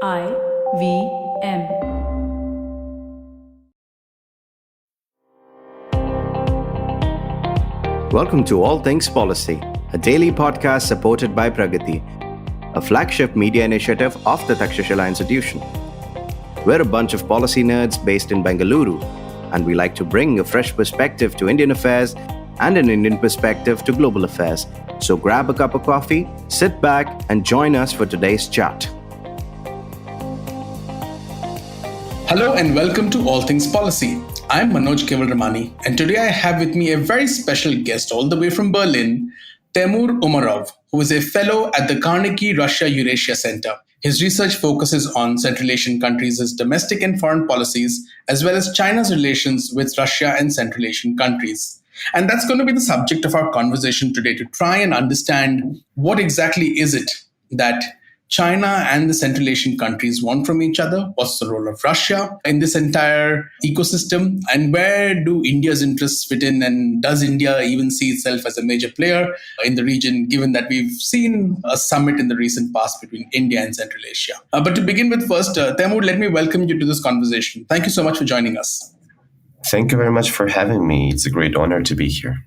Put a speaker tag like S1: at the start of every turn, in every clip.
S1: IVM.
S2: Welcome to All Things Policy, a daily podcast supported by Pragati, a flagship media initiative of the Takshashila Institution. We're a bunch of policy nerds based in Bengaluru, and we like to bring a fresh perspective to Indian affairs and an Indian perspective to global affairs. So grab a cup of coffee, sit back, and join us for today's chat.
S3: Hello and welcome to All Things Policy. I'm Manoj Kewalramani, and today I have with me a very special guest all the way from Berlin, Temur Umarov, who is a fellow at the Carnegie Russia Eurasia Center. His research focuses on Central Asian countries' domestic and foreign policies, as well as China's relations with Russia and Central Asian countries. And that's going to be the subject of our conversation today, to try and understand what exactly is it that China and the Central Asian countries want from each other. What's the role of Russia in this entire ecosystem? And where do India's interests fit in? And does India even see itself as a major player in the region, given that we've seen a summit in the recent past between India and Central Asia? But to begin with first, Temur, let me welcome you to this conversation. Thank you so much for joining us.
S4: Thank you very much for having me. It's a great honor to be here.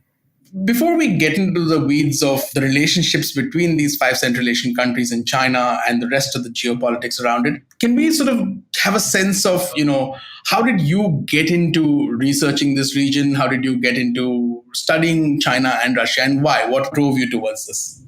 S3: Before we get into the weeds of the relationships between these five Central Asian countries and China and the rest of the geopolitics around it, can we sort of have a sense of, how did you get into researching this region? How did you get into studying China and Russia, and why? What drove you towards this?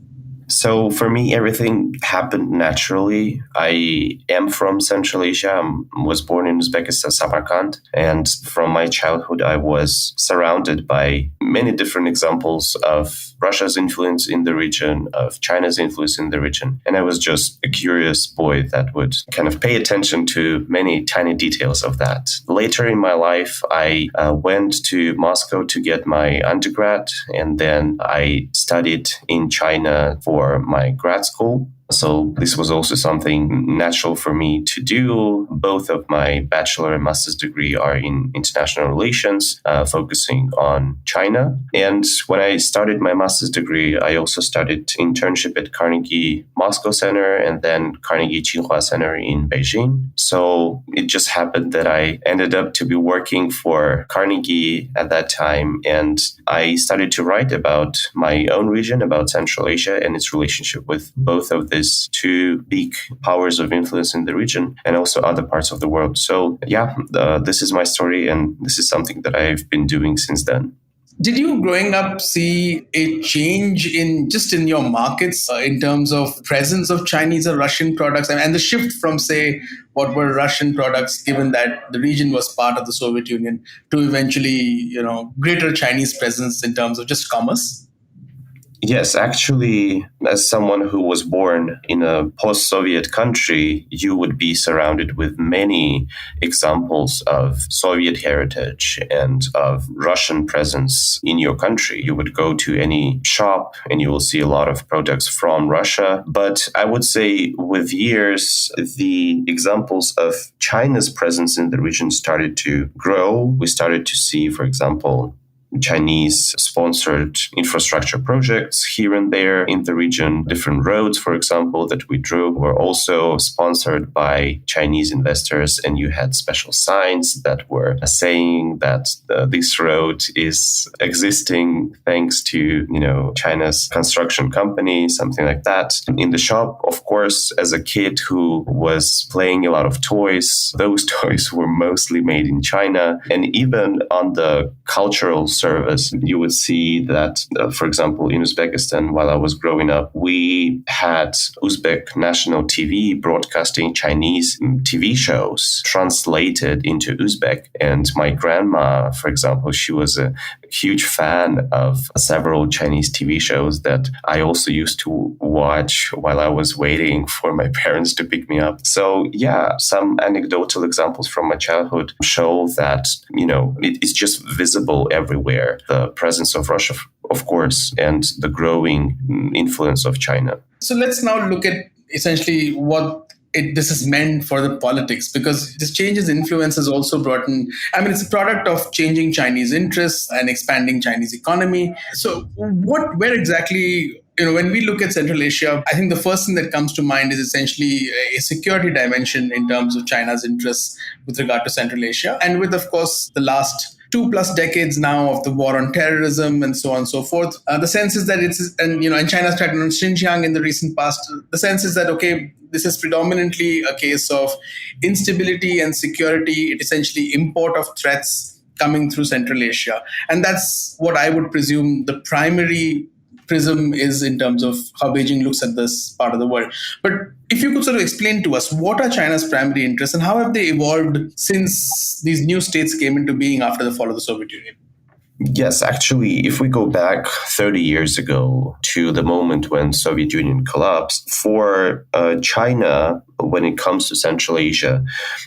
S4: So for me, everything happened naturally. I am from Central Asia. I was born in Uzbekistan, Samarkand. And from my childhood, I was surrounded by many different examples of Russia's influence in the region, of China's influence in the region. And I was just a curious boy that would kind of pay attention to many tiny details of that. Later in my life, I went to Moscow to get my undergrad, and then I studied in China for my grad school. So this was also something natural for me to do. Both of my bachelor and master's degree are in international relations, focusing on China. And when I started my master's degree, I also started internship at Carnegie Moscow Center and then Carnegie Tsinghua Center in Beijing. So it just happened that I ended up to be working for Carnegie at that time. And I started to write about my own region, about Central Asia and its relationship with both of these two big powers of influence in the region and also other parts of the world. So this is my story, and this is something that I've been doing since then.
S3: Did you growing up see a change in your markets in terms of presence of Chinese or Russian products and the shift from, say, what were Russian products, given that the region was part of the Soviet Union, to eventually, greater Chinese presence in terms of just commerce?
S4: Yes, actually, as someone who was born in a post-Soviet country, you would be surrounded with many examples of Soviet heritage and of Russian presence in your country. You would go to any shop and you will see a lot of products from Russia. But I would say with years, the examples of China's presence in the region started to grow. We started to see, for example, Chinese-sponsored infrastructure projects here and there in the region. Different roads, for example, that we drew were also sponsored by Chinese investors, and you had special signs that were saying that this road is existing thanks to, China's construction company, something like that. In the shop, of course, as a kid who was playing a lot of toys, those toys were mostly made in China. And even on the cultural service, you would see that, for example, in Uzbekistan, while I was growing up, we had Uzbek national TV broadcasting Chinese TV shows translated into Uzbek. And my grandma, for example, she was a huge fan of several Chinese TV shows that I also used to watch while I was waiting for my parents to pick me up. So some anecdotal examples from my childhood show that, it's just visible everywhere. The presence of Russia, of course, and the growing influence of China.
S3: So let's now look at essentially what this has meant for the politics, because this change's influence has also brought in, it's a product of changing Chinese interests and expanding Chinese economy. So where exactly when we look at Central Asia, I think the first thing that comes to mind is essentially a security dimension in terms of China's interests with regard to Central Asia. And with, of course, the last 2+ decades now of the war on terrorism and so on and so forth, the sense is that and China's tried on Xinjiang in the recent past, the sense is that, okay, this is predominantly a case of instability and security, essentially import of threats coming through Central Asia. And that's what I would presume the primary prism is in terms of how Beijing looks at this part of the world. But if you could sort of explain to us, what are China's primary interests and how have they evolved since these new states came into being after the fall of the Soviet Union?
S4: Yes, actually, if we go back 30 years ago to the moment when Soviet Union collapsed, for China, when it comes to Central Asia,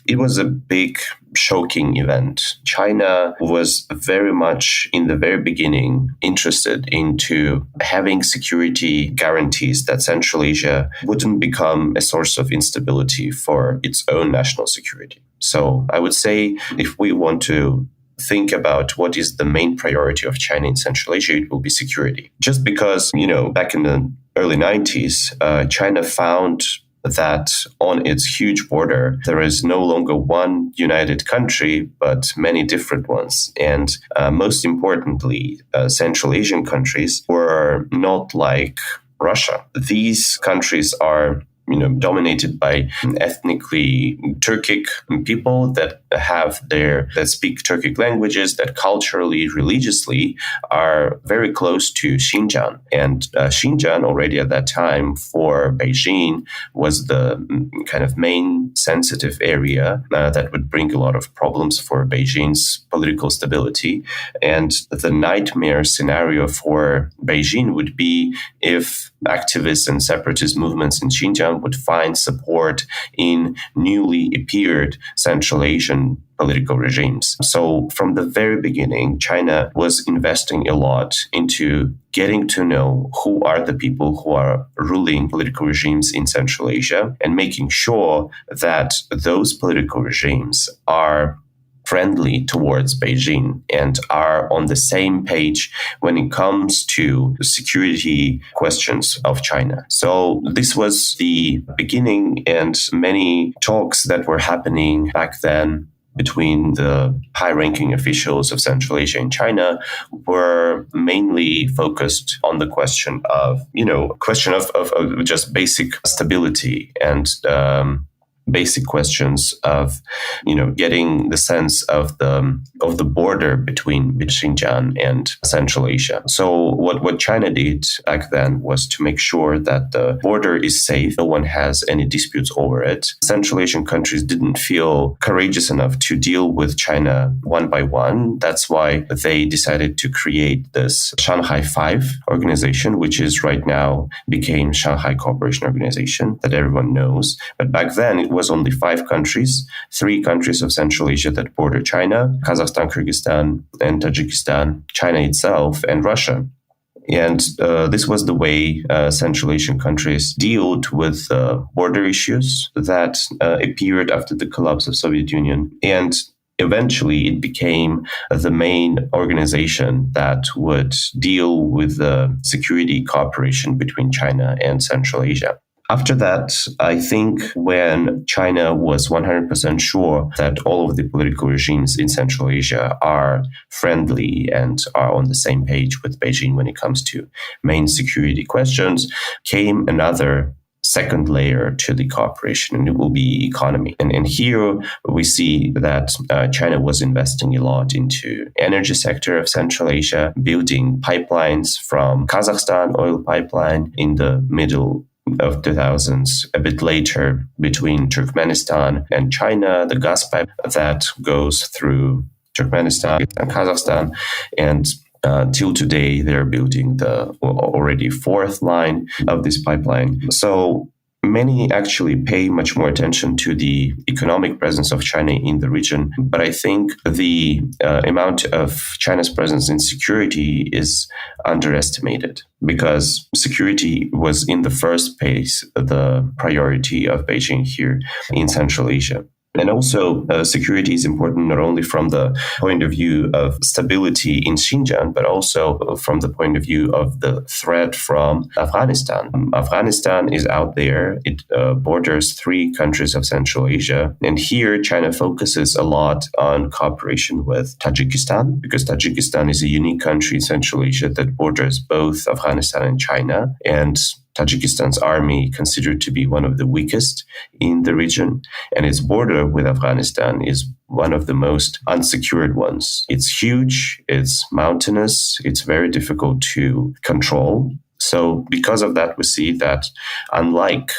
S4: it was a big, shocking event. China was very much, in the very beginning, interested into having security guarantees that Central Asia wouldn't become a source of instability for its own national security. So I would say if we want to think about what is the main priority of China in Central Asia, it will be security. Just because, back in the early 90s, China found that on its huge border, there is no longer one united country, but many different ones. And most importantly, Central Asian countries were not like Russia. These countries are dominated by ethnically Turkic people that speak Turkic languages, that culturally, religiously are very close to Xinjiang. And Xinjiang already at that time for Beijing was the kind of main sensitive area that would bring a lot of problems for Beijing's political stability. And the nightmare scenario for Beijing would be if activists and separatist movements in Xinjiang would find support in newly appeared Central Asian political regimes. So from the very beginning, China was investing a lot into getting to know who are the people who are ruling political regimes in Central Asia and making sure that those political regimes are friendly towards Beijing and are on the same page when it comes to security questions of China. So this was the beginning, and many talks that were happening back then between the high-ranking officials of Central Asia and China were mainly focused on the question of just basic stability and basic questions of, getting the sense of the border between Xinjiang and Central Asia. So what China did back then was to make sure that the border is safe. No one has any disputes over it. Central Asian countries didn't feel courageous enough to deal with China one by one. That's why they decided to create this Shanghai 5 organization, which is right now became Shanghai Cooperation Organization that everyone knows. But back then it was only 5 countries, 3 countries of Central Asia that border China: Kazakhstan, Kyrgyzstan, and Tajikistan, China itself, and Russia. And this was the way Central Asian countries dealt with border issues that appeared after the collapse of Soviet Union. And eventually it became the main organization that would deal with the security cooperation between China and Central Asia. After that, I think when China was 100% sure that all of the political regimes in Central Asia are friendly and are on the same page with Beijing when it comes to main security questions, came another second layer to the cooperation, and it will be economy. And here we see that China was investing a lot into energy sector of Central Asia, building pipelines from Kazakhstan oil pipeline in the middle of 2000s, a bit later between Turkmenistan and China, the gas pipe that goes through Turkmenistan and Kazakhstan. And till today, they're building the already 4th line of this pipeline. So many actually pay much more attention to the economic presence of China in the region. But I think the amount of China's presence in security is underestimated, because security was in the first place the priority of Beijing here in Central Asia. And also, security is important not only from the point of view of stability in Xinjiang, but also from the point of view of the threat from Afghanistan. Afghanistan is out there. It borders 3 countries of Central Asia. And here, China focuses a lot on cooperation with Tajikistan, because Tajikistan is a unique country in Central Asia that borders both Afghanistan and China. And Tajikistan's army considered to be one of the weakest in the region, and its border with Afghanistan is one of the most unsecured ones. It's huge, it's mountainous, it's very difficult to control. So because of that, we see that unlike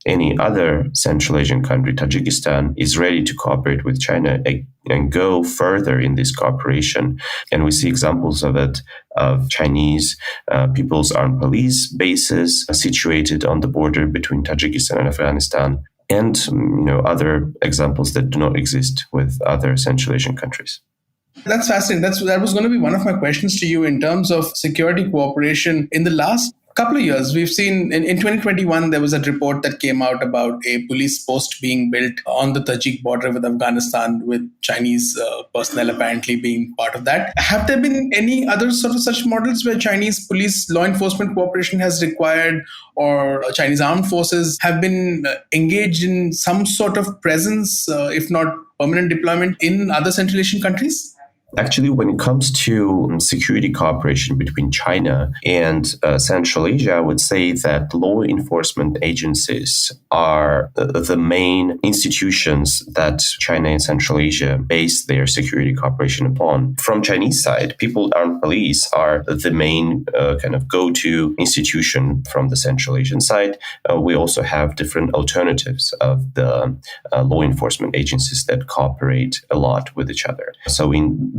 S4: any other Central Asian country, Tajikistan is ready to cooperate with China and go further in this cooperation. And we see examples of it, of Chinese People's Armed Police bases situated on the border between Tajikistan and Afghanistan, and other examples that do not exist with other Central Asian countries.
S3: That's fascinating. That was going to be one of my questions to you in terms of security cooperation. In the last couple of years, we've seen in 2021, there was a report that came out about a police post being built on the Tajik border with Afghanistan, with Chinese personnel apparently being part of that. Have there been any other sort of such models where Chinese police law enforcement cooperation has required, or Chinese armed forces have been engaged in some sort of presence, if not permanent deployment, in other Central Asian countries?
S4: Actually, when it comes to security cooperation between China and Central Asia, I would say that law enforcement agencies are the main institutions that China and Central Asia base their security cooperation upon. From Chinese side, People's Armed Police are the main kind of go-to institution from the Central Asian side. We also have different alternatives of the law enforcement agencies that cooperate a lot with each other. So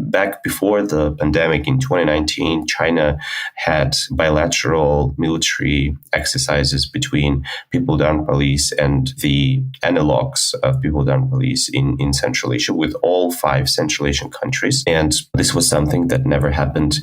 S4: back before the pandemic in 2019, China had bilateral military exercises between People's Armed Police and the analogs of People's Armed Police in Central Asia with all 5 Central Asian countries. And this was something that never happened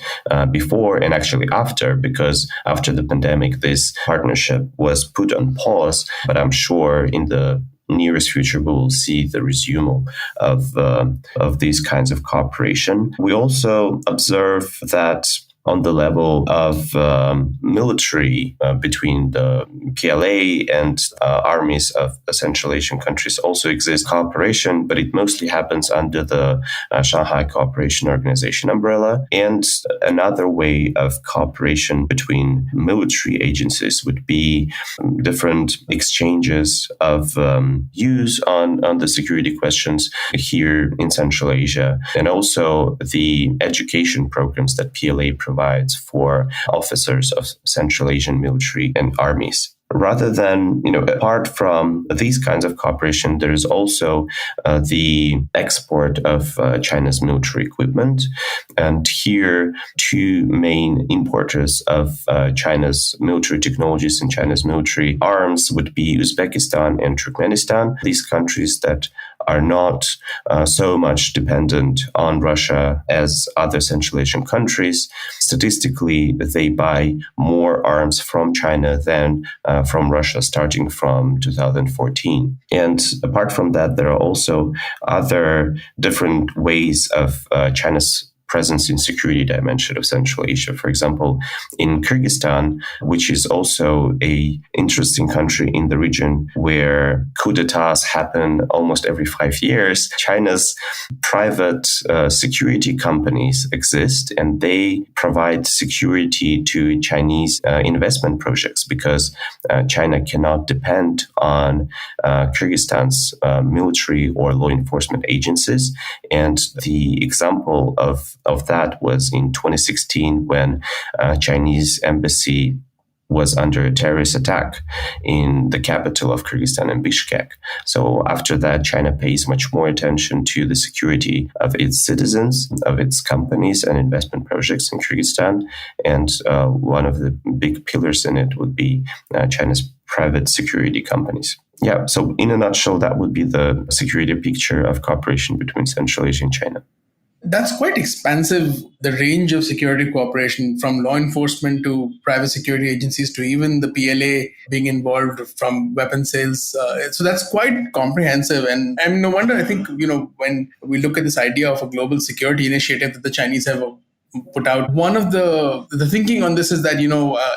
S4: before and actually after, because after the pandemic, this partnership was put on pause. But I'm sure in the nearest future, we will see the resume of these kinds of cooperation. We also observe that on the level of military between the PLA and armies of Central Asian countries also exists cooperation, but it mostly happens under the Shanghai Cooperation Organization umbrella. And another way of cooperation between military agencies would be different exchanges of views on the security questions here in Central Asia, and also the education programs that PLA provides for officers of Central Asian military and armies. Rather than, apart from these kinds of cooperation, there is also the export of China's military equipment. And here, 2 main importers of China's military technologies and China's military arms would be Uzbekistan and Turkmenistan. These countries that are not so much dependent on Russia as other Central Asian countries. Statistically, they buy more arms from China than from Russia starting from 2014. And apart from that, there are also other different ways of China's presence in security dimension of Central Asia. For example, in Kyrgyzstan, which is also an interesting country in the region where coups d'etats happen almost every 5 years, China's private security companies exist, and they provide security to Chinese investment projects because China cannot depend on Kyrgyzstan's military or law enforcement agencies. And the example of that was in 2016 when Chinese embassy was under a terrorist attack in the capital of Kyrgyzstan in Bishkek. So after that, China pays much more attention to the security of its citizens, of its companies and investment projects in Kyrgyzstan. And one of the big pillars in it would be China's private security companies. Yeah, so in a nutshell, that would be the security picture of cooperation between Central Asia and China.
S3: That's quite expansive, the range of security cooperation from law enforcement to private security agencies to even the PLA being involved from weapon sales. So that's quite comprehensive. And no wonder, I think, when we look at this idea of a global security initiative that the Chinese have put out, one of the thinking on this is that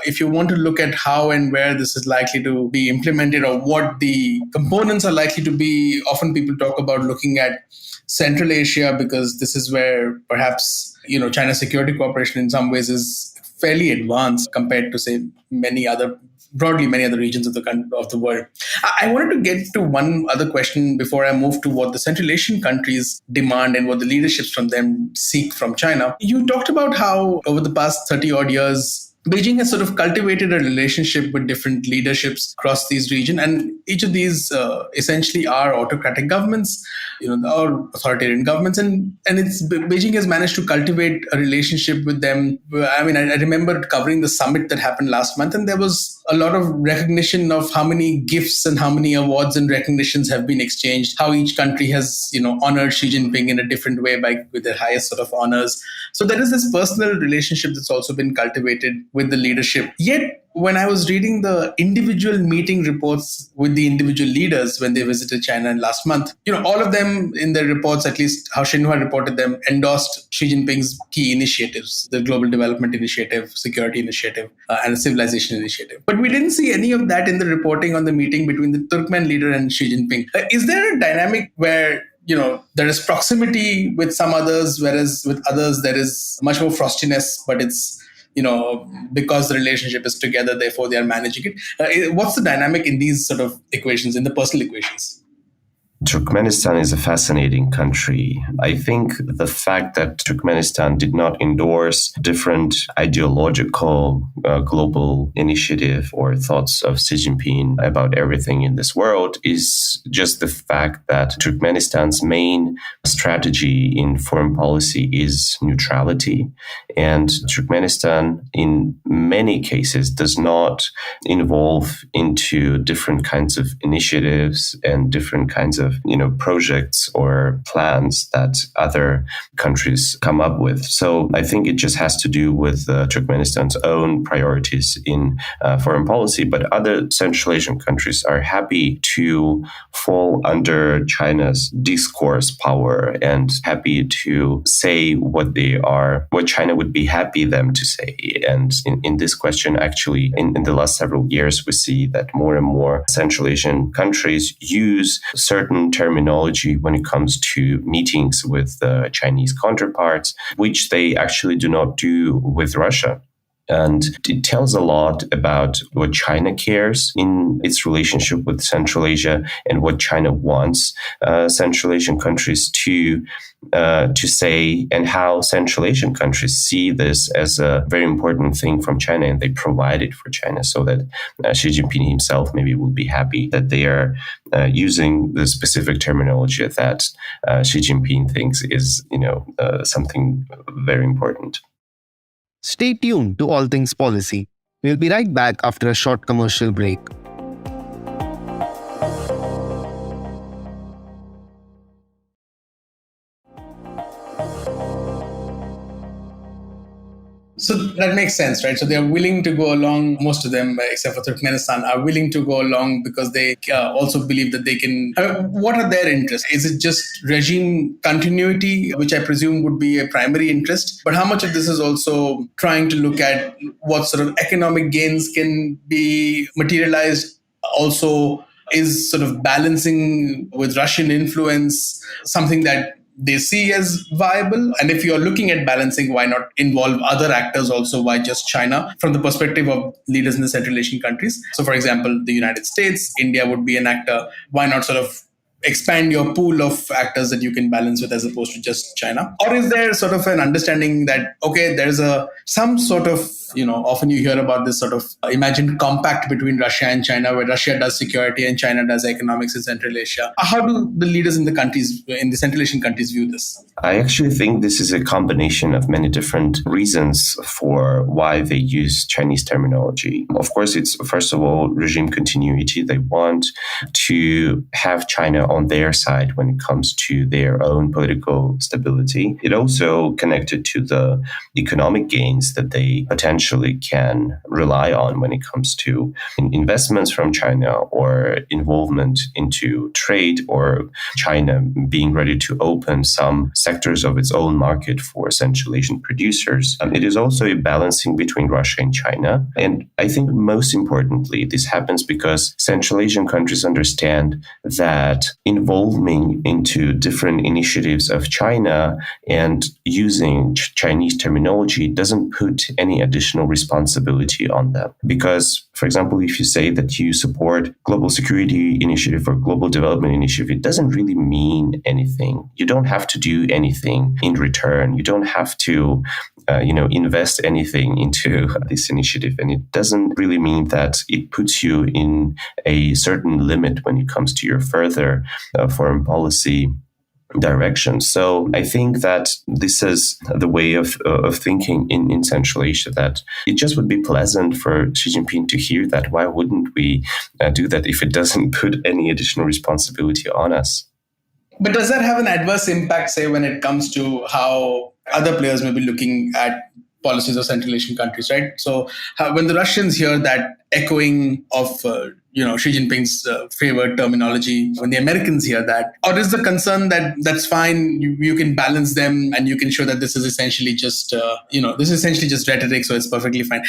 S3: if you want to look at how and where this is likely to be implemented or what the components are likely to be, often people talk about looking at Central Asia, because this is where perhaps China's security cooperation in some ways is fairly advanced compared to, say, many other regions of the world. I wanted to get to one other question before I move to what the Central Asian countries demand and what the leaderships from them seek from China. You talked about how over the past 30 odd years, Beijing has sort of cultivated a relationship with different leaderships across these regions, and each of these essentially are autocratic governments, or authoritarian governments, and Beijing has managed to cultivate a relationship with them. I mean, I remember covering the summit that happened last month, and there was a lot of recognition of how many gifts and how many awards and recognitions have been exchanged, how each country has honored Xi Jinping in a different way with their highest sort of honors. So there is this personal relationship that's also been cultivated with the leadership. Yet, when I was reading the individual meeting reports with the individual leaders when they visited China last month, all of them in their reports, at least how Xinhua reported them, endorsed Xi Jinping's key initiatives, the Global Development Initiative, Security Initiative, and the Civilization Initiative. But we didn't see any of that in the reporting on the meeting between the Turkmen leader and Xi Jinping. Is there a dynamic where there is proximity with some others, whereas with others there is much more frostiness, but it's because the relationship is together, therefore they are managing it. What's the dynamic in these sort of equations, in the personal equations?
S4: Turkmenistan is a fascinating country. I think the fact that Turkmenistan did not endorse different ideological global initiative or thoughts of Xi Jinping about everything in this world is just the fact that Turkmenistan's main strategy in foreign policy is neutrality. And Turkmenistan, in many cases, does not involve into different kinds of initiatives and different kinds of projects or plans that other countries come up with. So I think it just has to do with Turkmenistan's own priorities in foreign policy. But other Central Asian countries are happy to fall under China's discourse power and happy to say what China would be happy them to say. And in this question, actually, in the last several years, we see that more and more Central Asian countries use certain terminology when it comes to meetings with Chinese counterparts, which they actually do not do with Russia. And it tells a lot about what China cares in its relationship with Central Asia and what China wants Central Asian countries to say, and how Central Asian countries see this as a very important thing from China, and they provide it for China, so that Xi Jinping himself maybe will be happy that they are using the specific terminology that Xi Jinping thinks is something very important.
S1: Stay tuned to All Things Policy. We'll be right back after a short commercial break.
S3: So that makes sense, right? So they are willing to go along, most of them, except for Turkmenistan, are willing to go along because they also believe that they can. What are their interests? Is it just regime continuity, which I presume would be a primary interest? But how much of this is also trying to look at what sort of economic gains can be materialized? Also, is sort of balancing with Russian influence something that they see as viable? And if you're looking at balancing, why not involve other actors also? Why just China from the perspective of leaders in the Central Asian countries? So for example, the United States, India would be an actor. Why not sort of expand your pool of actors that you can balance with as opposed to just China? Or is there sort of an understanding that, okay, there's some sort of, often you hear about this sort of imagined compact between Russia and China, where Russia does security and China does economics in Central Asia. How do the leaders in the Central Asian countries view this?
S4: I actually think this is a combination of many different reasons for why they use Chinese terminology. Of course, it's first of all regime continuity. They want to have China China on their side when it comes to their own political stability. It also connected to the economic gains that they potentially can rely on when it comes to investments from China or involvement into trade, or China being ready to open some sectors of its own market for Central Asian producers. It is also a balancing between Russia and China. And I think most importantly, this happens because Central Asian countries understand that involving into different initiatives of China and using Chinese terminology doesn't put any additional responsibility on them. Because, for example, if you say that you support global security initiative or global development initiative, it doesn't really mean anything. You don't have to do anything in return. You don't have to invest anything into this initiative. And it doesn't really mean that it puts you in a certain limit when it comes to your further foreign policy direction. So I think that this is the way of thinking in Central Asia, that it just would be pleasant for Xi Jinping to hear that. Why wouldn't we do that if it doesn't put any additional responsibility on us?
S3: But does that have an adverse impact, say, when it comes to how other players may be looking at policies of Central Asian countries, right? So when the Russians hear that echoing of Xi Jinping's favored terminology, when the Americans hear that, or is the concern that that's fine, you can balance them and you can show that this is essentially just rhetoric, so it's perfectly fine.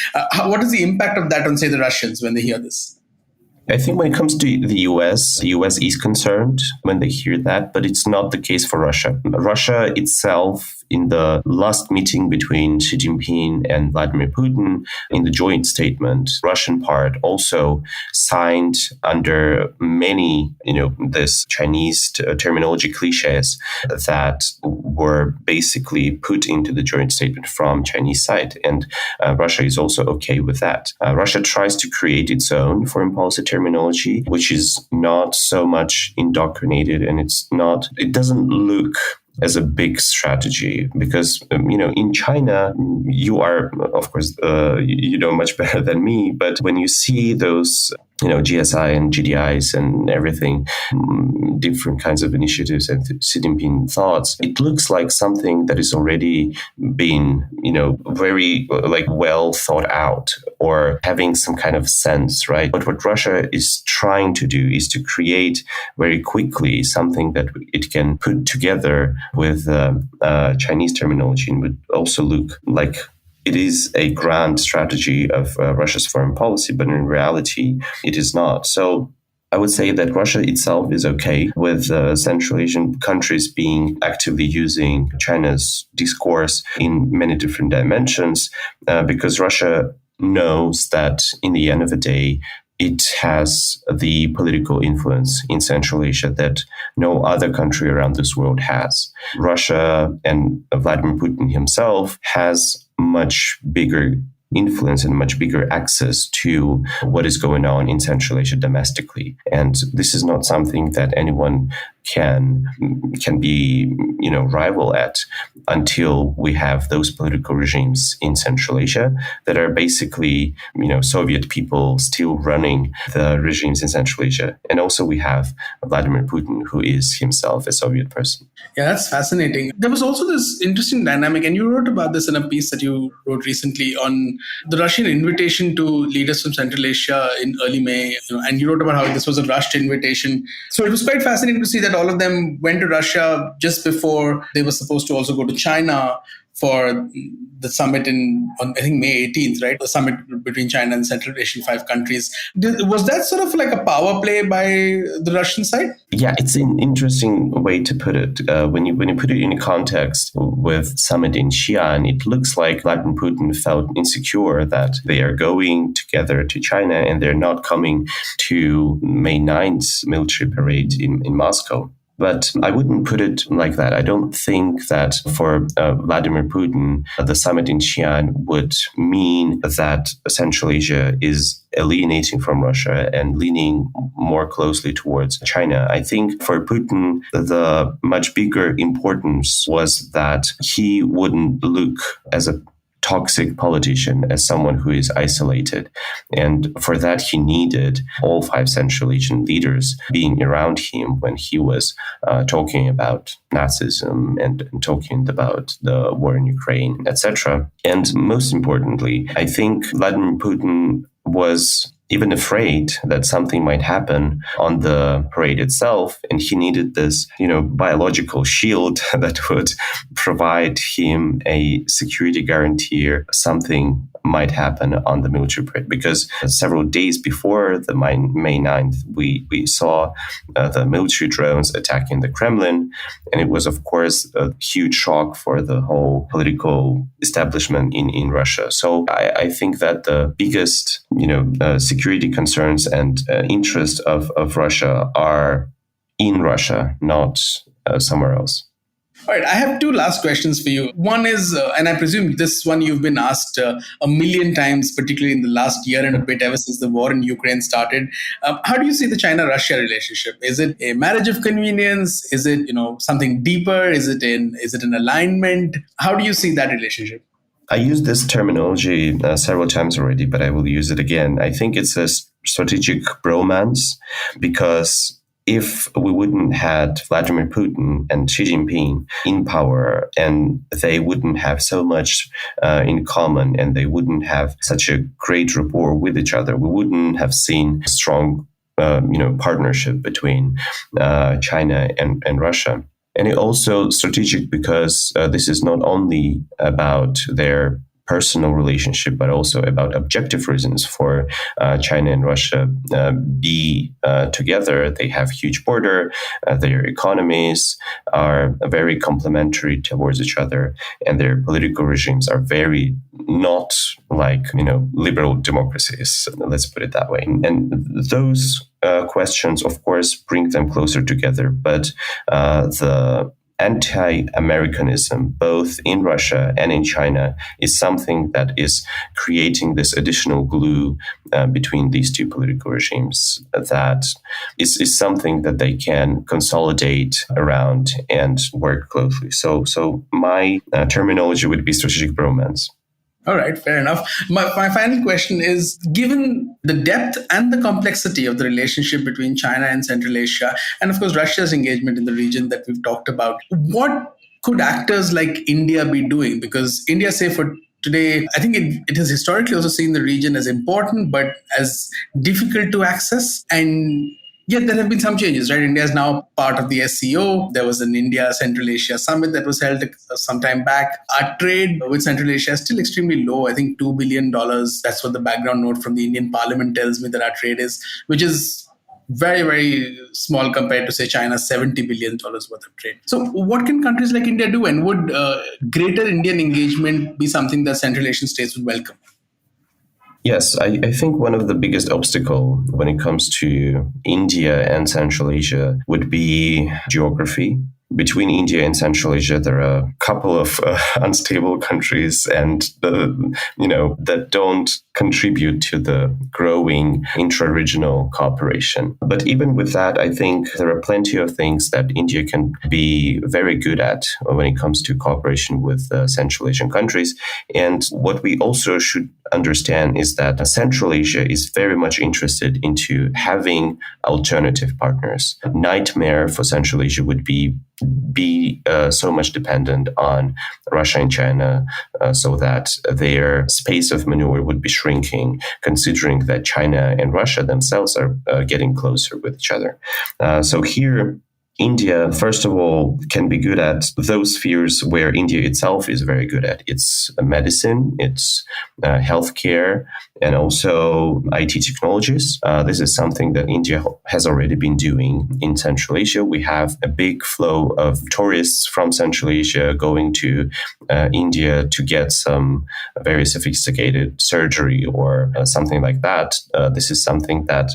S3: What is the impact of that on, say, the Russians when they hear this?
S4: I think when it comes to the US is concerned when they hear that, but it's not the case for Russia. Russia itself, in the last meeting between Xi Jinping and Vladimir Putin, in the joint statement, Russian part also signed under many, this Chinese terminology cliches that were basically put into the joint statement from Chinese side. And Russia is also okay with that. Russia tries to create its own foreign policy terminology, which is not so much indoctrinated, and it doesn't look as a big strategy, because, in China, you are, of course, you know much better than me, but when you see those, GSI and GDIs and everything, different kinds of initiatives and Xi Jinping thoughts, it looks like something that is already been, very well thought out or having some kind of sense, right? But what Russia is trying to do is to create very quickly something that it can put together with Chinese terminology and would also look like it is a grand strategy of Russia's foreign policy, but in reality, it is not. So I would say that Russia itself is okay with Central Asian countries being actively using China's discourse in many different dimensions, because Russia knows that in the end of the day, it has the political influence in Central Asia that no other country around this world has. Russia and Vladimir Putin himself has much bigger influence and much bigger access to what is going on in Central Asia domestically. And this is not something that anyone can be, rival at until we have those political regimes in Central Asia that are basically, Soviet people still running the regimes in Central Asia. And also we have Vladimir Putin, who is himself a Soviet person.
S3: Yeah, that's fascinating. There was also this interesting dynamic, and you wrote about this in a piece that you wrote recently on the Russian invitation to leaders from Central Asia in early May. And you wrote about how this was a rushed invitation. So it was quite fascinating to see that all of them went to Russia just before they were supposed to also go to China for the summit on I think May 18th, right? The summit between China and Central Asian 5 countries. Was that sort of like a power play by the Russian side?
S4: Yeah, it's an interesting way to put it. When you put it in context with summit in Xi'an, it looks like Vladimir Putin felt insecure that they are going together to China and they're not coming to May 9th military parade in Moscow. But I wouldn't put it like that. I don't think that for Vladimir Putin, the summit in Xi'an would mean that Central Asia is alienating from Russia and leaning more closely towards China. I think for Putin, the much bigger importance was that he wouldn't look as a toxic politician, as someone who is isolated. And for that, he needed all 5 Central Asian leaders being around him when he was talking about Nazism and talking about the war in Ukraine, etc. And most importantly, I think Vladimir Putin was even afraid that something might happen on the parade itself. And he needed this, biological shield that would provide him a security guarantee something might happen on the military parade. Because several days before the May 9th, we saw the military drones attacking the Kremlin. And it was, of course, a huge shock for the whole political establishment in Russia. So I think that the biggest, security concerns and interest of Russia are in Russia, not somewhere else.
S3: All right, I have 2 last questions for you. One is, and I presume this one you've been asked a million times, particularly in the last year and a bit, ever since the war in Ukraine started. How do you see the China-Russia relationship? Is it a marriage of convenience? Is it, something deeper? Is it an alignment? How do you see that relationship?
S4: I used this terminology several times already, but I will use it again. I think it's a strategic bromance, because if we wouldn't had Vladimir Putin and Xi Jinping in power, and they wouldn't have so much in common, and they wouldn't have such a great rapport with each other, we wouldn't have seen a strong partnership between China and Russia. And it also strategic because this is not only about their personal relationship, but also about objective reasons for China and Russia be together. They have huge border. Their economies are very complementary towards each other, and their political regimes are very not like liberal democracies. Let's put it that way. And those questions, of course, bring them closer together. But the anti-Americanism, both in Russia and in China, is something that is creating this additional glue between these two political regimes that is something that they can consolidate around and work closely. So my terminology would be strategic bromance.
S3: All right, fair enough. My final question is, given the depth and the complexity of the relationship between China and Central Asia, and of course Russia's engagement in the region that we've talked about, what could actors like India be doing? Because India, say for today, I think it has historically also seen the region as important, but as difficult to access. And yet there have been some changes, right? India is now part of the SCO. There was an India-Central Asia summit that was held some time back. Our trade with Central Asia is still extremely low. I think $2 billion. That's what the background note from the Indian Parliament tells me that our trade is, which is very, very small compared to, say, China's $70 billion worth of trade. So what can countries like India do? And would greater Indian engagement be something that Central Asian states would welcome?
S4: Yes, I think one of the biggest obstacles when it comes to India and Central Asia would be geography. Between India and Central Asia, there are a couple of unstable countries, and that don't contribute to the growing intra-regional cooperation. But even with that, I think there are plenty of things that India can be very good at when it comes to cooperation with Central Asian countries. And what we also should understand is that Central Asia is very much interested into having alternative partners. A nightmare for Central Asia would be so much dependent on Russia and China, so that their space of maneuver would be shrinking, considering that China and Russia themselves are getting closer with each other. So here, India, first of all, can be good at those spheres where India itself is very good at. It's medicine, it's healthcare, and also IT technologies. This is something that India has already been doing in Central Asia. We have a big flow of tourists from Central Asia going to India to get some very sophisticated surgery or something like that. This is something that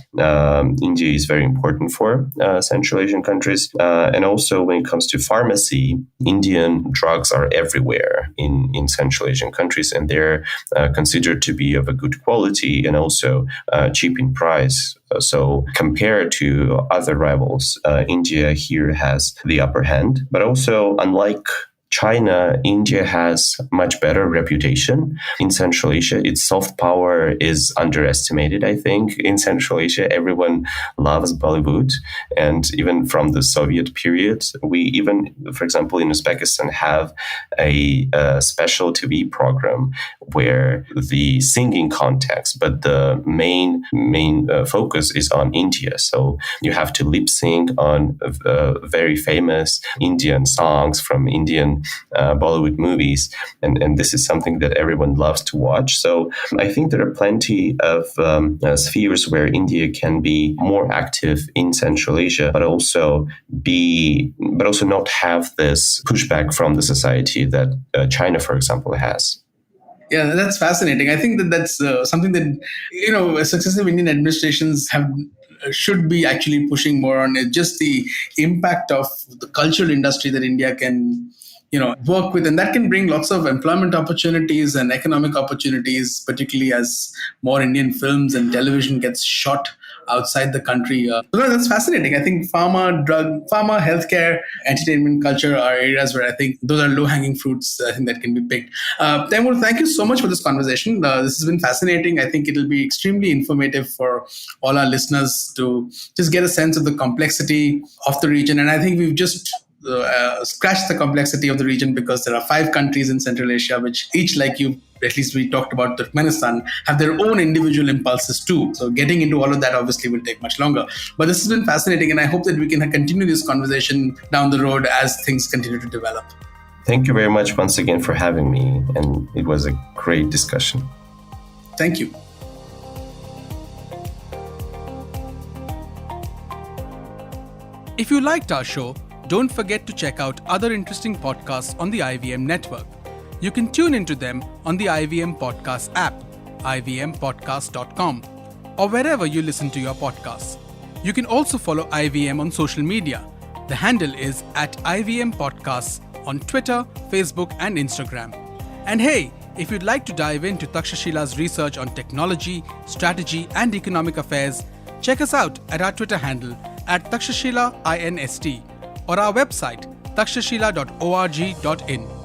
S4: India is very important for Central Asian countries. And also when it comes to pharmacy, Indian drugs are everywhere in Central Asian countries, and they're considered to be of a good quality and also cheap in price. So compared to other rivals, India here has the upper hand. But also, unlike China, India has much better reputation in Central Asia. Its soft power is underestimated, I think. In Central Asia, everyone loves Bollywood. And even from the Soviet period, we even, for example, in Uzbekistan, have a special TV program where the singing context, but the main focus is on India. So you have to lip sync on very famous Indian songs from Indian Bollywood movies. And this is something that everyone loves to watch. So I think there are plenty of spheres where India can be more active in Central Asia, but also not have this pushback from the society that China, for example, has.
S3: Yeah, that's fascinating. I think that's something that successive Indian administrations should be actually pushing more on. It just the impact of the cultural industry that India can work with, and that can bring lots of employment opportunities and economic opportunities, particularly as more Indian films and television gets shot outside the country. So that's fascinating. I think pharma, healthcare, entertainment, culture are areas where I think those are low-hanging fruits, I think, that can be picked. Temur, thank you so much for this conversation. This has been fascinating. I think it'll be extremely informative for all our listeners to just get a sense of the complexity of the region. And I think we've just scratch the complexity of the region, because there are 5 countries in Central Asia, which each, like you, at least we talked about Turkmenistan, have their own individual impulses too. So getting into all of that obviously will take much longer. But this has been fascinating, and I hope that we can continue this conversation down the road as things continue to develop.
S4: Thank you very much once again for having me, and it was a great discussion.
S3: Thank you. If you liked our show, don't forget to check out other interesting podcasts on the IVM network. You can tune into them on the IVM Podcast app, ivmpodcast.com, or wherever you listen to your podcasts. You can also follow IVM on social media. The handle is @IVM Podcasts on Twitter, Facebook, and Instagram. And hey, if you'd like to dive into Takshashila's research on technology, strategy, and economic affairs, check us out at our Twitter handle @TakshashilaInst, or our website takshashila.org.in.